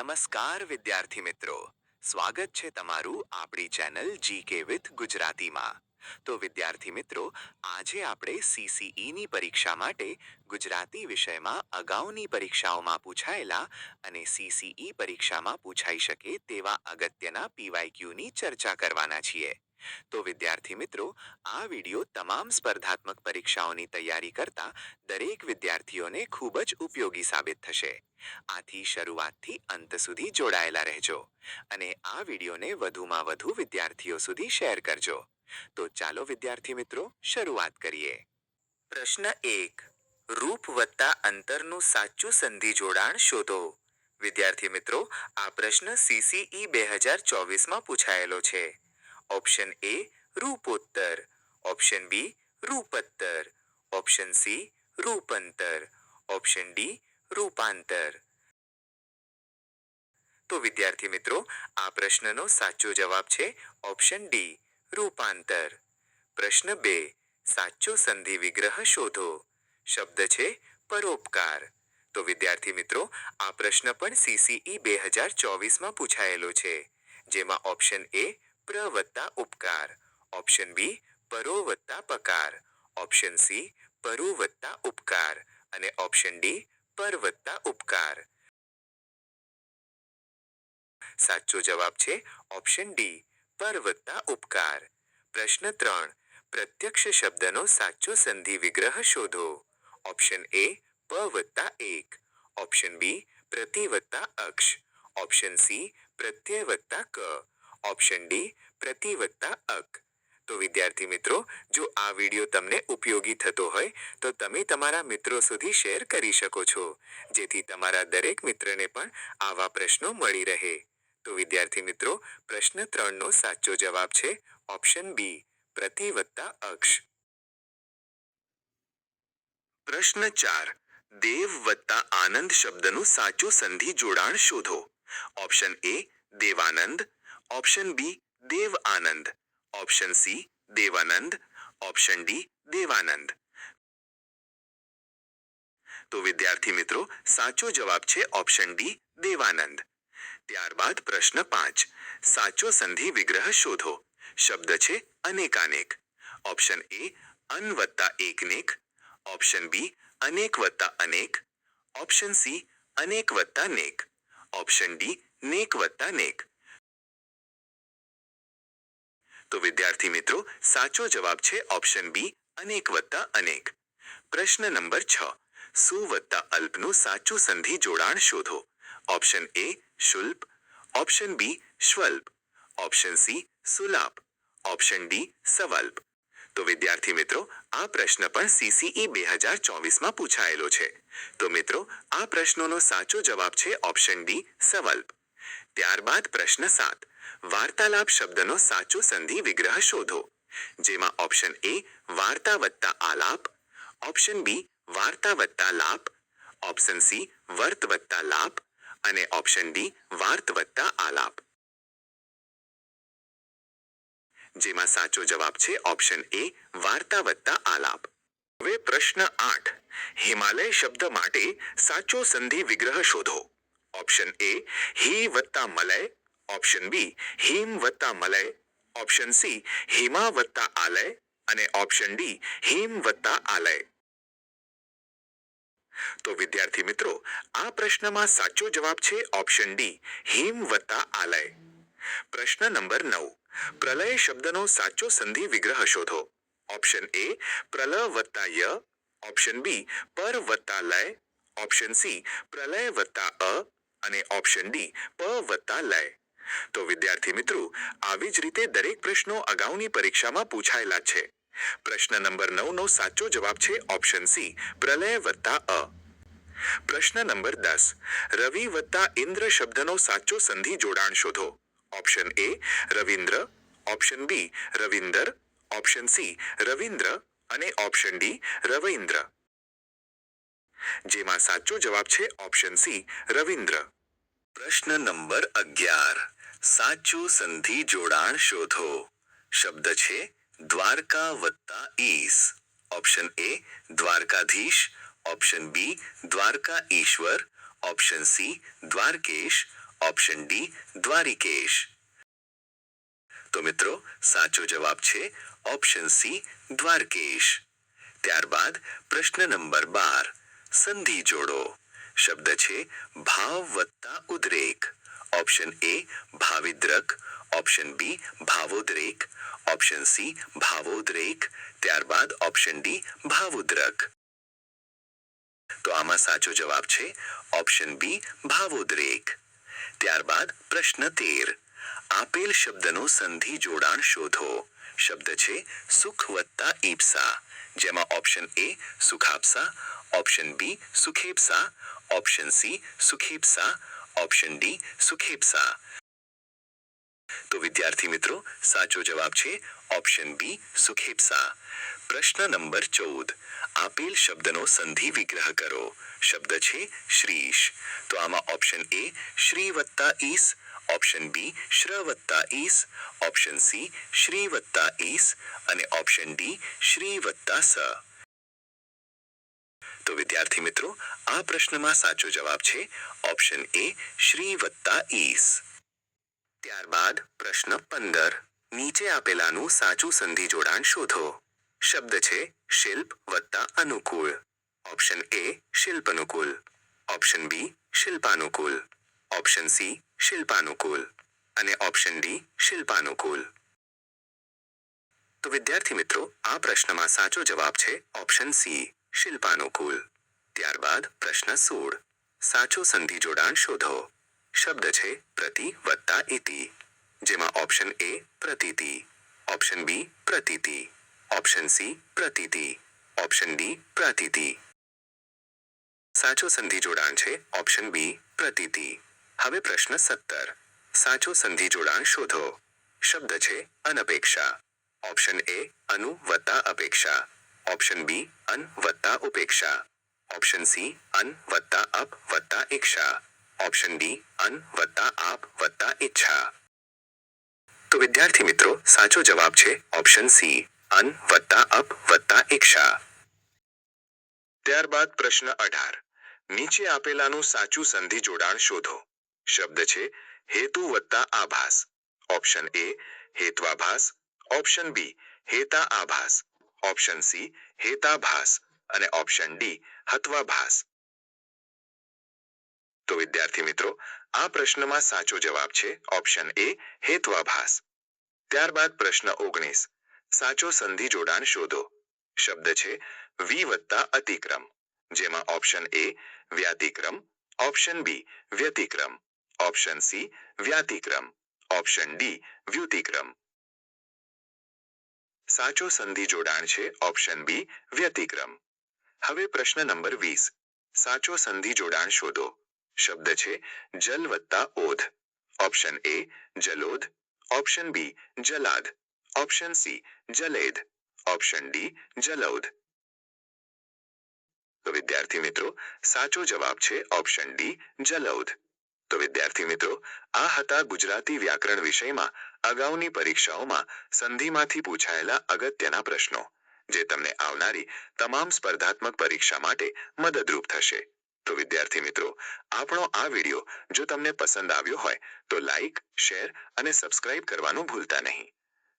નમસ્કાર વિદ્યાર્થી મિત્રો, સ્વાગત છે તમારું આપણી ચેનલ જીકે વિથ ગુજરાતીમાં। તો વિદ્યાર્થી મિત્રો, આજે આપણે સીસીઈની પરીક્ષા માટે ગુજરાતી વિષયમાં અગાઉની પરીક્ષાઓમાં પૂછાયેલા અને સીસીઈ પરીક્ષામાં પૂછાઈ શકે તેવા અગત્યના પીવાયક્યુની ચર્ચા કરવાના છીએ। તો વિદ્યાર્થી મિત્રો, આ વિડિયો તમામ સ્પર્ધાત્મક પરીક્ષાઓની તૈયારી કરતા દરેક વિદ્યાર્થીઓને ખૂબ જ ઉપયોગી સાબિત થશે। આથી શરૂઆતથી અંત સુધી જોડાયેલા રહેજો અને આ વિડિયોને વધુમાં વધુ વિદ્યાર્થીઓ સુધી શેર કરજો। તો ચાલો વિદ્યાર્થી મિત્રો, શરૂઆત કરીએ। પ્રશ્ન 1, રૂપ વત્તા અંતરનું સાચું સંધિ જોડાણ શોધો। વિદ્યાર્થી મિત્રો, આ પ્રશ્ન સીસીઈ 2024માં પૂછાયેલો છે। ઓપ્શન એ રૂપોત્તર, ઓપ્શન બી રૂપત્તર, ઓપ્શન સી રૂપાંતર, ઓપ્શન ડી રૂપાંતર। તો વિદ્યાર્થી મિત્રો, આ પ્રશ્નનો સાચો જવાબ છે ઓપ્શન ડી રૂપાંતર। પ્રશ્ન 2, સાચો સંધિ વિગ્રહ શોધો। શબ્દ છે પરોપકાર। તો વિદ્યાર્થી મિત્રો, આ પ્રશ્ન પણ સીસીઈ 2024માં પૂછાયેલો છે, જેમાં ઓપ્શન એ પ્ર વત્તા ઉપકાર, ઓપ્શન બી પરો વત્તા પકાર, ઓપ્શન સી પરુ વત્તા ઉપકાર અને ઓપ્શન ડી પર વત્તા ઉપકાર। સાચો જવાબ છે ઓપ્શન ડી પર વત્તા ઉપકાર। પ્રશ્ન 3, પ્રત્યક્ષ શબ્દનો સાચો સંધિ વિગ્રહ શોધો। ઓપ્શન એ પ વત્તા એક, ઓપ્શન બી પ્રતિ વત્તા અક્ષ, ઓપ્શન સી પ્રત્યય વત્તા ક, ઓપ્શન ડી પ્રતિ વત્તા અક। તો વિદ્યાર્થી મિત્રો, જો આ વિડિયો તમને ઉપયોગી થતો હોય તો તમે તમારા મિત્રો સુધી શેર કરી શકો છો, જેથી તમારા દરેક મિત્રને પણ આવા પ્રશ્નો મળી રહે। તો વિદ્યાર્થી મિત્રો, પ્રશ્ન 3 નો સાચો જવાબ છે ઓપ્શન બી પ્રતિ વત્તા અક્ષ। પ્રશ્ન 4, દેવ વત્તા આનંદ શબ્દનું સાચું સંધિ જોડાણ શોધો। Option A Devanand, option B Dev Anand, option C Devanand, option D Devanand. તો વિદ્યાર્થી મિત્રો, સાચો જવાબ છે ઓપ્શન ડી દેવાનંદ। ત્યારબાદ પ્રશ્ન 5, સાચો સંધિ વિગ્રહ શોધો। શબ્દ છે અનેકાનેક। ઓપ્શન એ અન વત્તા એકનેક, ઓપ્શન બી અનેક વત્તા અનેક, ઓપ્શન સી અનેક વત્તા નેક, ઓપ્શન ડી નેક વત્તા નેક। તો વિદ્યાર્થી મિત્રો, સાચો જવાબ છે ઓપ્શન બી અનેક વત્તા અનેક। પ્રશ્ન નંબર 6, સુ વત્તા અલ્પનું સાચું સંધિ જોડાણ શોધો। ઓપ્શન એ શુલ્પ, ઓપ્શન બી સ્વલ્પ, ઓપ્શન સી સુલાપ, ઓપ્શન ડી સવલ્પ। તો વિદ્યાર્થી મિત્રો, આ પ્રશ્ન પણ સીસીઈ 2024માં પૂછાયેલો છે। તો મિત્રો, આ પ્રશ્નનો સાચો જવાબ છે ઓપ્શન ડી સવલ્પ। ત્યારબાદ પ્રશ્ન 7, વાર્તાલાપ શબ્દનો સાચો સંધિ વિગ્રહ શોધો। જેમાં ઓપ્શન એ વાર્તા વત્તા આલાપ, ઓપ્શન બી વાર્તા વત્તા લાપ, ઓપ્શન સી વર્ત વત્તા લાપ અને ઓપ્શન ડી વાર્ત વત્તા આલાપ। જેમાં સાચો જવાબ છે ઓપ્શન એ વાર્તા વત્તા આલાપ। હવે પ્રશ્ન 8, હિમાલય શબ્દ માટે સાચો સંધિ વિગ્રહ શોધો। ઓપ્શન એ હી વત્તા મલય, ઓપ્શન બી હિમ વત્તા મલય, ઓપ્શન સી હિમા વત્તા આલય અને ઓપ્શન ડી હિમ વત્તા આલય। તો વિદ્યાર્થી મિત્રો, આ પ્રશ્નમાં સાચો જવાબ છે ઓપ્શન ડી હિમ વત્તા આલય। પ્રશ્ન નંબર 9, પ્રલય શબ્દનો સાચો સંધિ વિગ્રહ શોધો। ઓપ્શન એ પ્રલ વત્તા ય, ઓપ્શન બી પર વત્તા લય, ઓપ્શન સી પ્રલય વત્તા અ અને ઓપ્શન ડી પ વત્તા લય। તો વિદ્યાર્થી મિત્રો, આવી જ રીતે દરેક પ્રશ્નો અગાઉની પરીક્ષામાં પૂછાયેલા છે। પ્રશ્ન નંબર 9 નો સાચો જવાબ છે ઓપ્શન સી પ્રલય વત્તા અ। પ્રશ્ન નંબર 10, રવિ વત્તા ઇન્દ્ર શબ્દનો સાચો સંધિ જોડાણ શોધો। Option A Ravindra, option B Ravinder, option C Ravindra અને ઓપ્શન ડી રવિન્દ્ર। જેમાં સાચો જવાબ છે ઓપ્શન સી રવિન્દ્ર। પ્રશ્ન નંબર 11, સાચું સંધિ જોડાણ શોધો। શબ્દ છે દ્વારકા વત્તા ઈસ। Option A Dwarkadhish, option B Dwarka ઈશ્વર, ઓપ્શન સી દ્વારકેશ, ઓપ્શન ડી દ્વારિકેશ. તો મિત્રો સાચો જવાબ છે ઓપ્શન સી દ્વારકેશ. ત્યારબાદ પ્રશ્ન નંબર 12 સંધિ જોડો. શબ્દ છે ભાવ વત્તા ઉદ્રેક. ઓપ્શન એ ભાવિદ્રક, ઓપ્શન બી ભાવોદ્રેક, ઓપ્શન સી ભાવોદ્રેક, ત્યારબાદ ઓપ્શન ડી ભાવુદ્રક. તો આમાં સાચો જવાબ છે ઓપ્શન બી ભાવોદ્રેક. ત્યારબાદ પ્રશ્ન 13 આપેલ શબ્દનો સંધિ જોડાણ શોધો. શબ્દ છે સુખ વત્તા ઈપ્સા, જેમાં ઓપ્શન એ સુખાપ્સા, ઓપ્શન બી સુખેપ્સા, ઓપ્શન સી સુખેપ્સા, ઓપ્શન ડી સુખેપ્સા. તો વિદ્યાર્થી મિત્રો સાચો જવાબ છે ઓપ્શન બી સુખેપ્સા. પ્રશ્ન નંબર 14 આપેલ શબ્દનો સંધિ વિગ્રહ કરો. શબ્દ છે શ્રીશ. તો આમાં ઓપ્શન એ શ્રી વત્તા ઈસ, ઓપ્શન બી શ્ર વત્તા ઈસ, ઓપ્શન સી શ્રી વત્તા ઈસ અને ઓપ્શન ડી શ્રી વત્તા સ. તો વિદ્યાર્થી મિત્રો આ પ્રશ્નમાં સાચો જવાબ છે ઓપ્શન એ શ્રી વત્તા ઈસ. ત્યારબાદ પ્રશ્ન 15 નીચે આપેલાનું સાચું સંધિ જોડાણ શોધો. શબ્દ છે શિલ્પ વત્તા અનુકૂળ. ઓપ્શન એ શિલ્પનુકૂળ, ઓપ્શન બી શિલ્પાનુકૂળ, ઓપ્શન સી શિલ્પાનુકૂળ અને ઓપ્શન ડી શિલ્પાનુકૂળ. તો વિદ્યાર્થી મિત્રો આ પ્રશ્નમાં સાચો જવાબ છે ઓપ્શન સી શિલ્પાનુકૂળ. ત્યારબાદ પ્રશ્ન 16 સાચો સંધિ જોડાણ શોધો. શબ્દ છે પ્રતિ વત્તા ઇતિ, જેમાં ઓપ્શન એ પ્રતીતિ, ઓપ્શન બી પ્રતીતિ, ઓપ્શન સી પ્રતીતિ, ઓપ્શન ડી પ્રતીતિ. સાચો સંધિ જોડાણ છે ઓપ્શન બી પ્રતીતિ. હવે પ્રશ્ન 17 સાચો સંધિ જોડાણ શોધો. શબ્દ છે અનપેક્ષા. ઓપ્શન એ અનુ વત્તા અપેક્ષા, ઓપ્શન બી અન વત્તા ઉપેક્ષા, ઓપ્શન સી અન વત્તા અપ વત્તા ઈક્ષા, ઓપ્શન ડી અન વત્તા આપ વત્તા ઈચ્છા. તો વિદ્યાર્થી મિત્રો સાચો જવાબ છે ઓપ્શન સી અન વત્તા અપ વત્તા ઈક્ષા. ત્યારબાદ પ્રશ્ન 18 નીચે આપેલાનું સાચું સંધિ જોડાણ શોધો. શબ્દ છે હેતુ વત્તા આભાસ. ઓપ્શન એ હેત્વાભાસ, ઓપ્શન બી હેતા આભાસ, ઓપ્શન સી હેતાભાસ અને ઓપ્શન ડી હત્વાભાસ. તો વિદ્યાર્થી મિત્રો આ પ્રશ્નમાં સાચો જવાબ છે ઓપ્શન એ હેત્વાભાસ. ત્યારબાદ પ્રશ્ન 19 સાચો સંધિ જોડાણ શોધો. શબ્દ છે વી વત્તા અતિક્રમ, જેમાં ઓપ્શન એ વ્યાતિક્રમ, ઓપ્શન બી વ્યતિક્રમ, ઓપ્શન સી વ્યાતિક્રમ, ઓપ્શન ડી વ્યુતિક્રમ. સાચો સંધિ જોડાણ છે ઓપ્શન બી વ્યતિક્રમ. હવે પ્રશ્ન નંબર 20 સાચો સંધિ જોડાણ શોધો. શબ્દ છે જલ વત્તા ઓધ. ઓપ્શન એ જલોધ, ઓપ્શન બી જલાદ, ઓપ્શન સી જલેદ, ઓપ્શન ડી જલૌધ. તો વિદ્યાર્થી મિત્રો સાચો જવાબ છે ઓપ્શન ડી જલૌધ. તો વિદ્યાર્થી મિત્રો આ હતા ગુજરાતી વ્યાકરણ વિષયમાં અગાઉની પરીક્ષાઓમાં સંધિમાંથી પૂછાયેલા અગત્યના પ્રશ્નો, જે તમને આવનારી તમામ સ્પર્ધાત્મક પરીક્ષા માટે મદદરૂપ થશે. તો વિદ્યાર્થી મિત્રો આપણો આ વિડિયો જો તમને પસંદ આવ્યો હોય તો લાઈક, શેર અને સબસ્ક્રાઇબ કરવાનું ભૂલતા નહીં.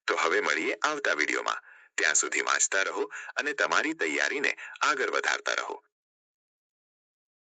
તો હવે મળીએ આવતા વિડિયોમાં. ત્યાં સુધી વાંચતા રહો અને તમારી તૈયારીને આગળ વધારતા રહો.